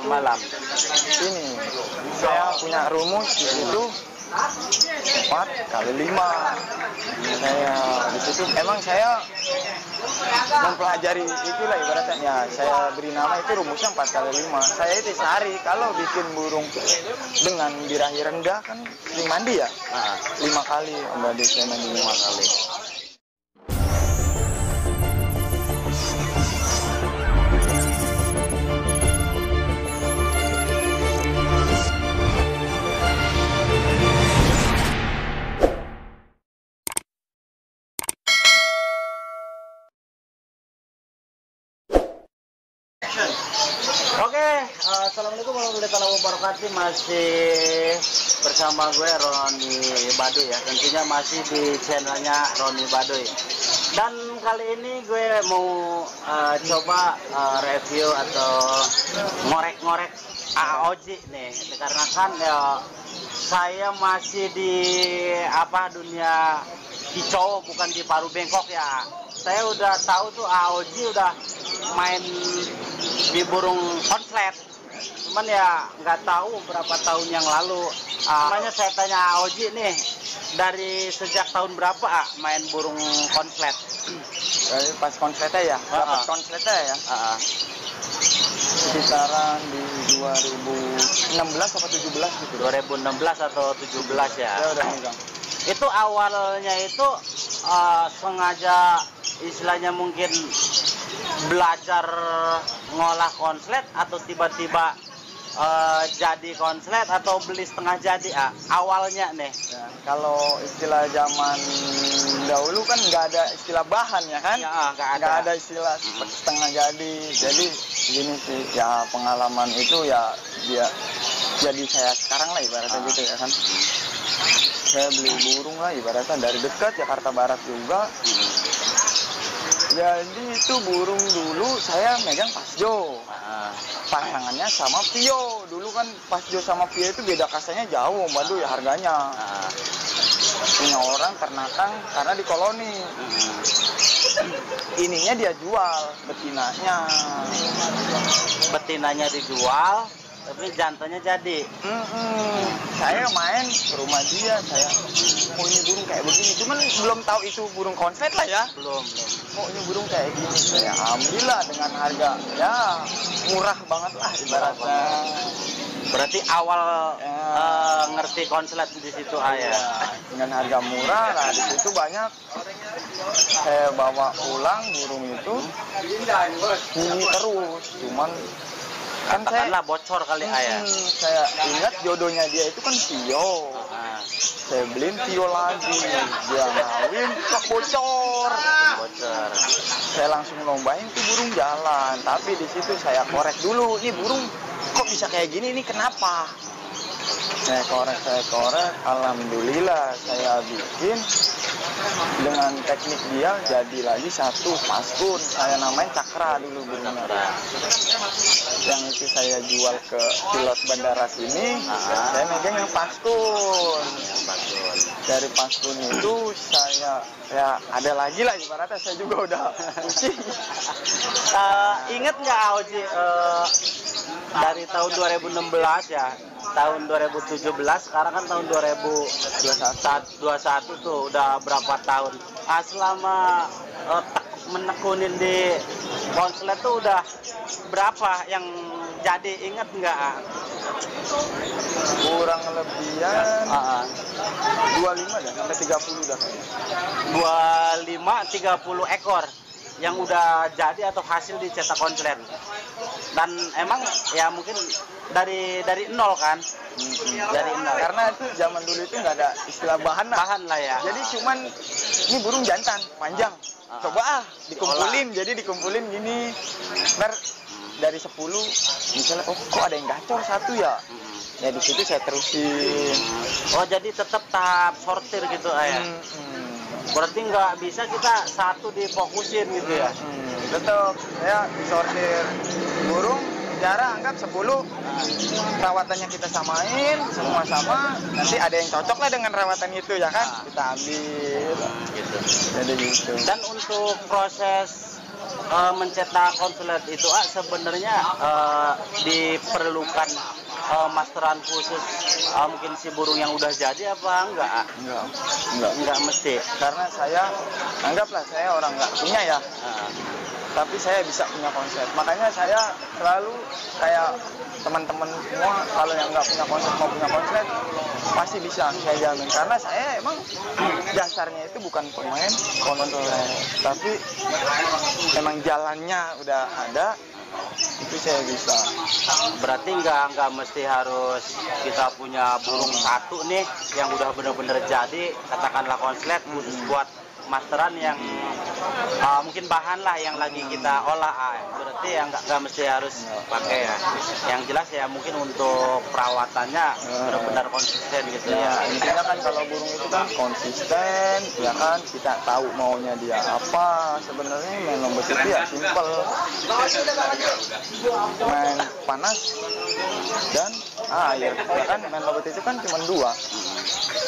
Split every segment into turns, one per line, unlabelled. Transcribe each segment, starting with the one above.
itu
malam.
ini saya punya rumus di situ 4x5. Saya di situ emang saya mempelajari itulah ibaratnya, saya beri nama itu rumusnya 4x5. Saya itu sehari kalau bikin burung dengan birahi rendah kan sering mandi ya. 5 kali mandi, saya mandi 5 kali.
Oke, assalamualaikum warahmatullahi wabarakatuh. Masih bersama gue Roni Baduy ya. Tentunya masih di channelnya Roni Baduy. Dan kali ini gue mau coba review atau ngorek-ngorek AOG nih. Karena kan ya saya masih di dunia kicau, bukan di paru bengkok ya. Saya udah tahu tuh AOG udah main di burung konslet, cuman ya nggak tahu berapa tahun yang lalu. Makanya saya tanya AOG nih, dari sejak tahun berapa main burung konslet?
Dari pas konsletnya ya, dapat konsletnya ya. Sekitaran di 2016 atau 17 gitu.
2016 atau 17 ya.
Saya udah megang.
Itu awalnya itu sengaja istilahnya mungkin belajar ngolah konslet atau tiba-tiba jadi konslet atau beli setengah jadi awalnya nih
ya, kalau istilah zaman dahulu kan nggak ada istilah bahan ya kan
ya,
nggak ada istilah setengah jadi gini sih ya, pengalaman itu ya dia jadi saya sekarang lah ibaratnya gitu ya kan. Saya beli burung lah ibaratnya dari dekat Jakarta Barat juga. Jadi itu burung dulu saya megang Pasjo, pasangannya sama Pio. Dulu kan Pasjo sama Pio itu beda kasanya jauh, Baduy ya harganya. Punya orang ternakan karena di koloni. Ininya dia jual, betinanya dijual, tapi jantannya jadi. Saya main ke rumah dia, saya ini burung kayak begini, cuman belum tahu itu burung konslet lah ya.
Belum.
Ini burung kayak gini, saya ambillah dengan harga ya murah banget lah ibaratnya.
Berarti awal ngerti konslet di situ ya.
Dengan harga murah, nah di situ banyak. Saya bawa pulang burung itu, bunyi terus, cuman kan
katakanlah bocor kali ya.
Saya ingat jodohnya dia itu kan Tio. Saya beliin Tio lagi, dia ngawin kok bocor. Saya langsung lombain tuh burung jalan, tapi di situ saya korek dulu, ini burung kok bisa kayak gini, ini kenapa? Saya korek, alhamdulillah saya bikin dengan teknik dia jadi lagi satu paskun. Saya namain Cakra dulu burungnya. Yang itu saya jual ke pilot bandara sini. Saya megang yang paskun. Dari paskun itu saya ya ada lagi lah ibaratnya, saya juga udah pusing.
Ingat nggak AOG dari tahun 2016 ya, tahun 2017, sekarang kan tahun 2021 tuh udah berapa tahun. Selama menekunin di konslet tuh udah berapa yang jadi, inget nggak?
Kurang lebihan 25 dah, sampai 30 dah.
25-30 ekor yang udah jadi atau hasil dicetak konslet. Dan emang ya mungkin dari nol kan. Dari nol.
Karena itu zaman dulu itu nggak ada istilah bahan
lah ya.
Jadi cuman ini burung jantan panjang. Coba dikumpulin, jadi dikumpulin gini. Ntar dari 10 misalnya kok ada yang gacor satu ya. Ya di situ saya terusin.
Oh, jadi tetap tahap sortir gitu ya. Berarti nggak bisa kita satu difokusin gitu ya.
Tetap ya disortir burung, jarak anggap 10. Rawatannya kita samain, semua sama. Nanti ada yang cocok lah dengan rawatan itu ya kan. Kita ambil.
Gitu.
Jadi gitu.
Dan untuk proses mencetak konslet itu sebenarnya diperlukan masteran khusus mungkin si burung yang udah jadi apa enggak? Enggak mesti.
Karena saya anggaplah saya orang nggak punya ya. Tapi saya bisa punya konsep. Makanya saya selalu kayak teman-teman semua kalau yang nggak punya konsep mau punya konsep pasti bisa, saya jamin. Karena saya emang dasarnya itu bukan pemain konslet, tapi emang jalannya udah ada, itu saya bisa.
Berarti nggak mesti harus kita punya burung satu nih yang udah bener-bener jadi, katakanlah konslet khusus buat masteran yang mungkin bahan lah yang lagi kita olah. Berarti yang nggak mesti harus pakai ya. Yang jelas ya mungkin untuk perawatannya benar-benar konsisten gitu ya.
Intinya kan kalau burung itu kan konsisten, ya kan, kita tahu maunya dia apa. Sebenarnya main lomba itu ya simpel, main panas dan air. Ya kan main lomba itu kan cuma dua,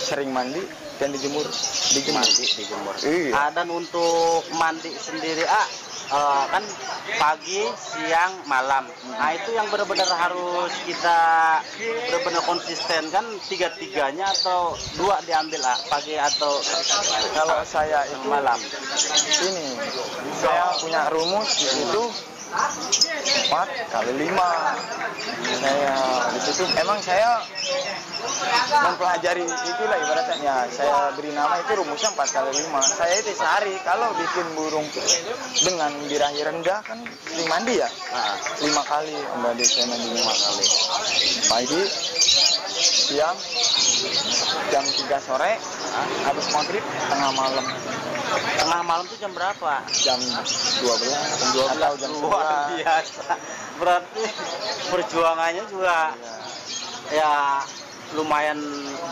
sering mandi dan dijemur.
Iya. Dan untuk mandi sendiri kan pagi, siang, malam. Nah itu yang benar-benar harus kita benar-benar konsisten kan, tiga-tiganya atau dua diambil pagi atau
kalau saya itu
malam.
Ini saya punya rumus itu 4 kali 5. Saya di situ emang saya mempelajari itulah ibaratnya. Saya beri nama itu rumusnya 4 kali 5. Saya itu sehari kalau bikin burung dengan birahi rendah kan sering mandi ya. 5 kali Mbak saya mandi 5 kali. Pagi, siang, jam 3 sore, habis maghrib, tengah malam.
Tengah malam itu jam berapa?
Jam 12 atau jam 11.
Luar biasa. Berarti perjuangannya juga ya lumayan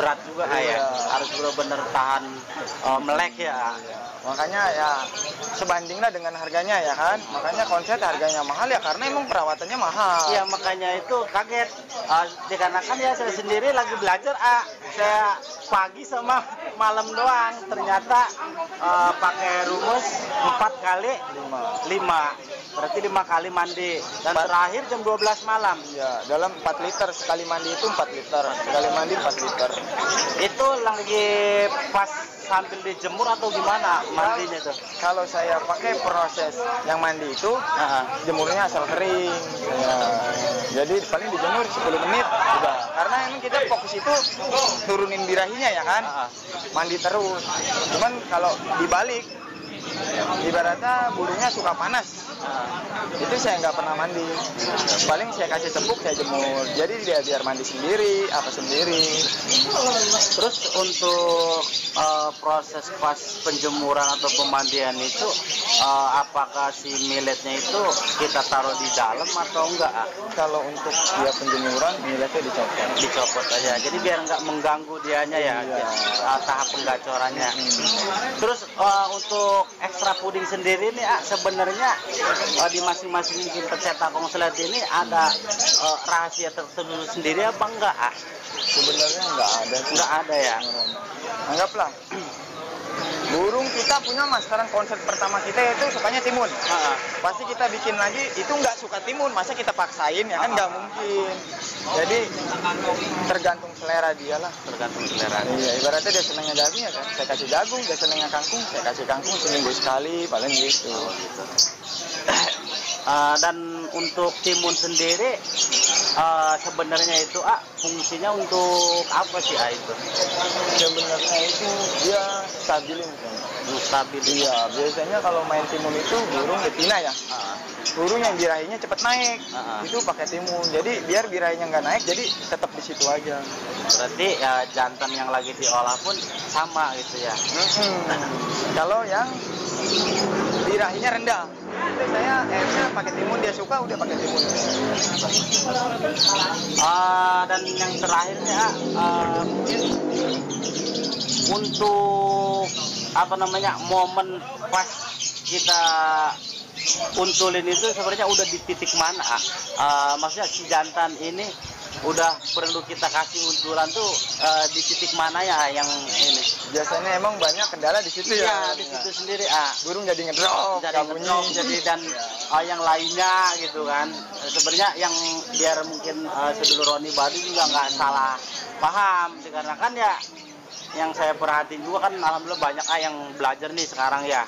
berat juga ya. Harus benar-benar tahan melek ya.
Makanya ya sebandinglah dengan harganya ya kan. Makanya konsep harganya mahal ya karena emang perawatannya mahal.
Iya, makanya itu kaget. Dikarenakan ya saya sendiri lagi belajar saya pagi sama malam doang. Ternyata pakai rumus 4 kali 5. Berarti 5 kali mandi dan terakhir jam 12 malam.
Iya, dalam 4 liter sekali mandi itu 4 liter. Sekali mandi 4 liter.
Itu lagi pas sambil dijemur atau gimana mandinya tuh?
Kalau saya pakai proses yang mandi itu, jemurnya asal kering. Jadi paling dijemur 10 menit udah. Karena emang kita fokus itu turunin birahinya ya kan. Mandi terus. Cuman kalau dibalik ibaratnya burungnya suka panas, itu saya nggak pernah mandi. Paling saya kasih tepuk, saya jemur. Jadi dia biar mandi sendiri, apa sendiri.
Terus untuk proses pas penjemuran atau pemandian itu, apakah si milletnya itu kita taruh di dalam atau enggak?
Kalau untuk dia penjemuran, milletnya dicopot.
Dicopot aja. Jadi biar nggak mengganggu dianya ya, tahap penggacorannya. Terus untuk ekstra puding sendiri nih sebenarnya di masing-masing pencetak konslet ini ada rahasia tertentu sendiri apa enggak?
Sebenarnya nggak ada
ya.
Anggaplah burung kita punya masteran konsep pertama kita itu sukanya timun. Pasti kita bikin lagi itu nggak suka timun, masa kita paksain ya kan nggak mungkin. Jadi tergantung selera dia lah.
Tergantung selera.
Iya, ibaratnya dia senangnya jagung ya kan, saya kasih jagung. Dia senangnya kangkung, saya kasih kangkung seminggu sekali paling gitu.
Dan untuk timun sendiri sebenarnya itu fungsinya untuk apa sih itu?
Sebenarnya itu dia stabilin kan.
Stabil.
Iya, biasanya kalau main timun itu burung betina ya. Burung yang birahinya cepat naik, itu pakai timun. Jadi biar birahinya nggak naik, jadi tetap di situ aja.
Berarti ya jantan yang lagi diolah pun sama gitu ya.
Kalau yang birahinya rendah, itu saya akhirnya pakai timun, dia suka udah pakai timun.
Dan yang terakhirnya mungkin untuk apa namanya momen pas kita untulin itu sebenarnya udah di titik mana? Maksudnya si jantan ini udah perlu kita kasih untulan tuh di titik mana ya yang ini?
Biasanya emang banyak kendala di situ ya.
Iya, di situ sendiri.
Burung jadi ngedrop,
Jadi dan yang lainnya gitu kan. Sebenarnya yang biar mungkin sedulur Roni Badu juga nggak salah paham, dikarenakan ya yang saya perhatiin juga kan alhamdulillah banyak yang belajar nih sekarang ya.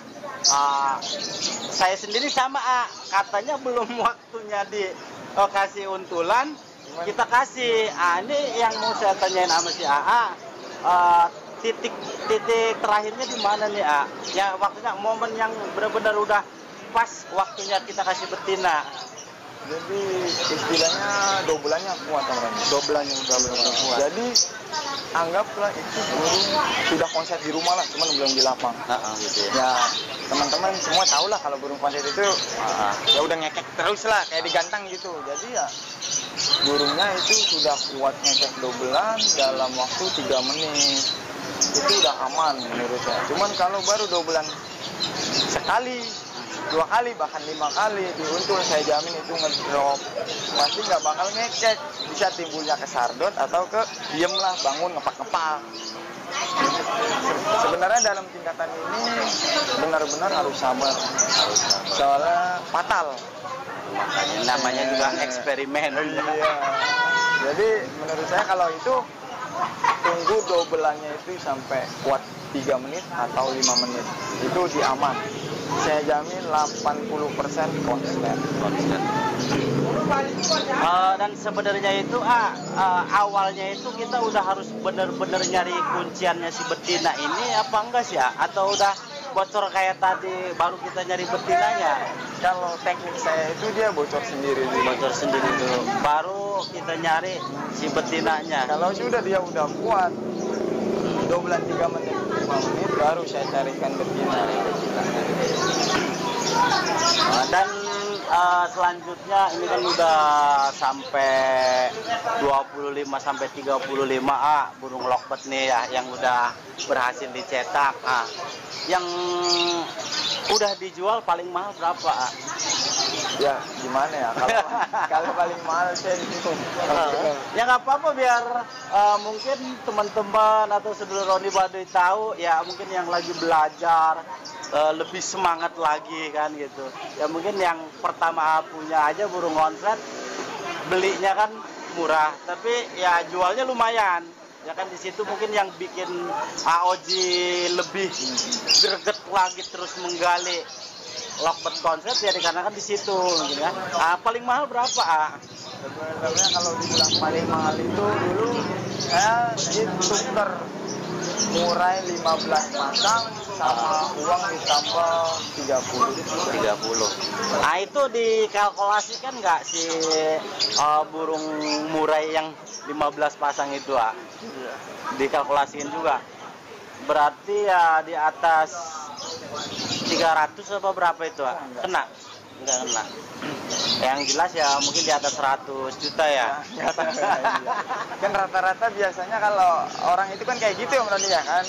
Saya sendiri sama katanya belum waktunya kasih untulan, kita kasih. Ini yang mau saya tanyain sama si titik terakhirnya di mana nih ya, waktunya momen yang benar-benar udah pas waktunya kita kasih betina.
Jadi istilahnya dobelannya kuat orang. Dobelannya udah kuat. Jadi anggaplah itu burung sudah konset di rumah lah, cuman belum di lapang.
Gitu
ya. Teman-teman semua tahu lah kalau burung konset itu ya udah ngekek terus lah kayak digantang gitu. Jadi ya burungnya itu sudah kuat ngekek dobelan dalam waktu 3 menit. Itu udah aman menurut saya. Cuman kalau baru dobelan sekali, 2 kali, bahkan 5 kali diuntul, saya jamin itu ngedrop. Pasti nggak bakal ngekek. Bisa timbulnya ke sardot atau ke diem lah, bangun ngepak-ngepak. Sebenarnya dalam tingkatan ini benar-benar harus sabar. Soalnya fatal.
Makanya namanya juga eksperimen.
Iya. Jadi menurut saya kalau itu tunggu dobelannya itu sampai kuat 3 menit atau 5 menit. Itu diaman. Saya jamin 80% konsisten.
Dan sebenarnya itu awalnya itu kita udah harus bener-bener nyari kunciannya si betina ini apa enggak sih atau udah bocor kayak tadi baru kita nyari betinanya?
Kalau teknik saya itu dia bocor sendiri
dulu baru kita nyari si betinanya.
Kalau sudah dia udah kuat dobelan 3 menit 5 menit baru saya carikan betina.
Dan selanjutnya ini kan udah sampai 25 sampai 35 burung lokbet nih ya yang udah berhasil dicetak. Yang udah dijual paling mahal berapa?
Ya gimana ya kalau paling mahal saya itu.
Ya nggak apa-apa biar mungkin teman-teman atau sedulur Roni Baduy tahu ya, mungkin yang lagi belajar lebih semangat lagi kan gitu. Ya mungkin yang pertama punya aja burung konslet belinya kan murah, tapi ya jualnya lumayan. Ya kan di situ mungkin yang bikin AOG lebih greget lagi terus menggali lokbet konslet ya dikarenakan di situ mungkin ya. Paling mahal berapa?
Sebenarnya kalau dibilang paling mahal itu dulu saya tuker murai 15 pasang sama uang ditambah 30.
Itu dikalkulasikan nggak si burung murai yang 15 pasang itu
Iya.
Dikalkulasikan juga. Berarti ya di atas 300 apa berapa itu Kena? Enggak kena. Yang jelas ya mungkin di atas 100 juta ya.
Kan rata-rata biasanya kalau orang itu kan kayak gitu ya Roni ya kan.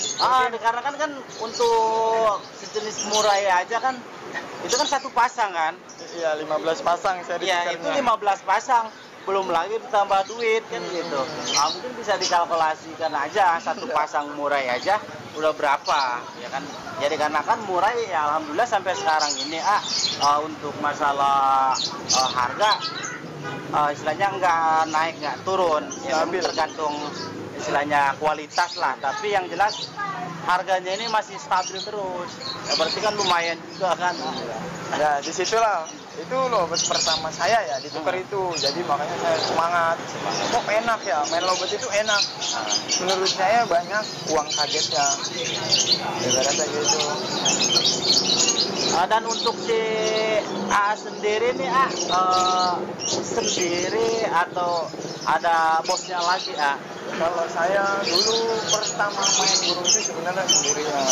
Karena kan untuk sejenis murai aja kan itu kan 1 pasang kan.
Iya 15 pasang saya
Iya itu 15 pasang. Belum lagi ditambah duit kan gitu. Mungkin bisa dikalkulasikan aja 1 pasang murai aja udah berapa ya kan. Jadi karena kan murai ya alhamdulillah sampai sekarang ini untuk masalah harga istilahnya nggak naik nggak turun ya, tergantung istilahnya kualitas lah, tapi yang jelas harganya ini masih stabil terus ya, berarti kan lumayan juga kan.
Ya disitulah itu loh pertama saya ya ditukar itu, jadi makanya saya semangat. Kok enak ya main lobet itu enak. Menurut saya banyak uang kagetnya. Ibaratnya gitu.
Dan untuk si sendiri nih sendiri atau ada bosnya lagi
Kalau saya dulu pertama main burung itu sebenarnya sendirian.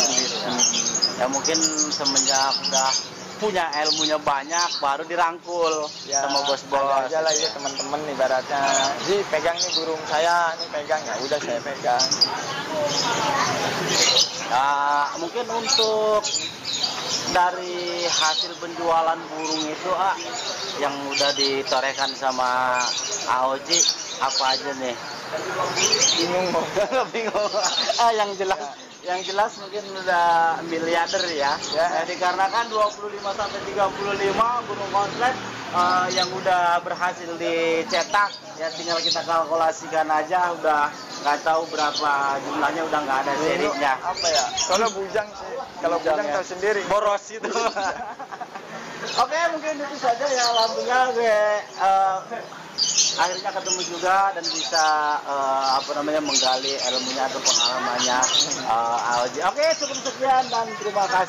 Ya mungkin semenjak udah punya ilmunya banyak baru dirangkul ya, sama bos-bos
aja lah ya teman-teman ibaratnya. Ji pegang nih burung saya, nih pegang ya udah saya pegang.
Mungkin untuk dari hasil penjualan burung itu yang udah ditorekan sama Aoji apa aja nih?
Bingung mau.
Bingung. Yang jelas mungkin udah miliarder ya. Jadi karena kan 25 sampai 35 burung konslet yang udah berhasil dicetak, ya tinggal kita kalkulasikan aja, udah nggak tahu berapa jumlahnya, udah nggak ada serinya.
Apa ya? Kalau bujang sih, kalau bujang
ya.
tahu sendiri.
Boros itu. Oke, mungkin itu saja ya, alhamdulillah gue akhirnya ketemu juga dan bisa menggali ilmunya atau pengalamannya Aoji. Oke, cukup sekian dan terima kasih.